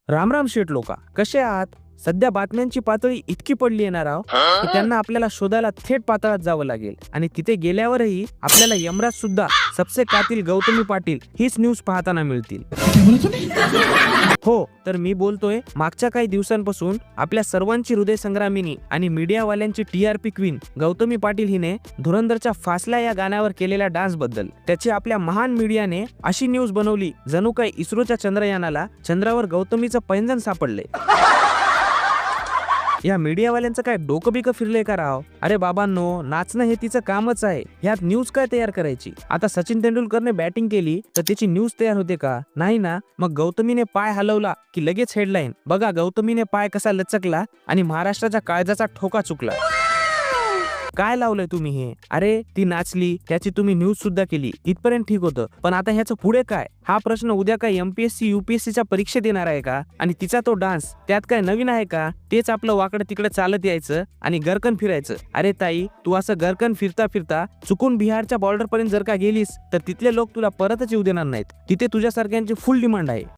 राम राम शेठ लोका, कसे आहात? सध्या बातम्यांची पातळी इतकी पडली येणार आहो की त्यांना आपल्याला शोधायला थेट पाताळात जावं लागेल आणि तिथे गेल्यावरही आपल्याला यमराज सुद्धा सबसे कातील गौतमी पाटील हीच न्यूज पाहताना मिळतील. हो, तर मी बोलतोय मागच्या काही दिवसांपासून आपल्या सर्वांची हृदय संग्रामिनी आणि मीडियावाल्यांची TRP क्वीन गौतमी पाटील हिने धुरंधरच्या फासल्या या गाण्यावर केलेल्या डान्स बद्दल त्याची आपल्या महान मीडियाने अशी न्यूज बनवली जणू काय इस्रोच्या चंद्रयानाला चंद्रावर गौतमीचं पैंजण सापडलंय. या मीडियावाल्यांचं काय डोकं बिकं फिरलंय का राव? अरे बाबांनो, नाचणं हे तिचं कामच आहे. ह्यात न्यूज काय तयार करायची? आता सचिन तेंडुलकरने बॅटिंग केली तर त्याची न्यूज तयार होते का? नाही ना. मग गौतमीने पाय हलवला की लगेच हेडलाईन, बघा गौतमीने पाय कसा लचकला आणि महाराष्ट्राच्या काळजाचा ठोका चुकला. काय लावलंय तुम्ही हे? अरे ती नाचली, त्याची तुम्ही न्यूज सुद्धा केली, इथपर्यंत ठीक होतं, पण आता ह्याचं पुढे काय? हा प्रश्न उद्या काय MPSC UPSCच्या परीक्षेत येणार आहे का? आणि तिचा तो डान्स त्यात काय नवीन आहे का? तेच आपलं वाकडं तिकडे चालत यायचं आणि गरकन फिरायचं. अरे ताई, तू असं गरकन फिरता फिरता चुकून बिहारच्या बॉर्डर पर्यंत जर का गेलीस तर तिथले लोक तुला परतच येऊ देणार नाहीत. तिथे तुझ्यासारख्यांची फुल डिमांड आहे.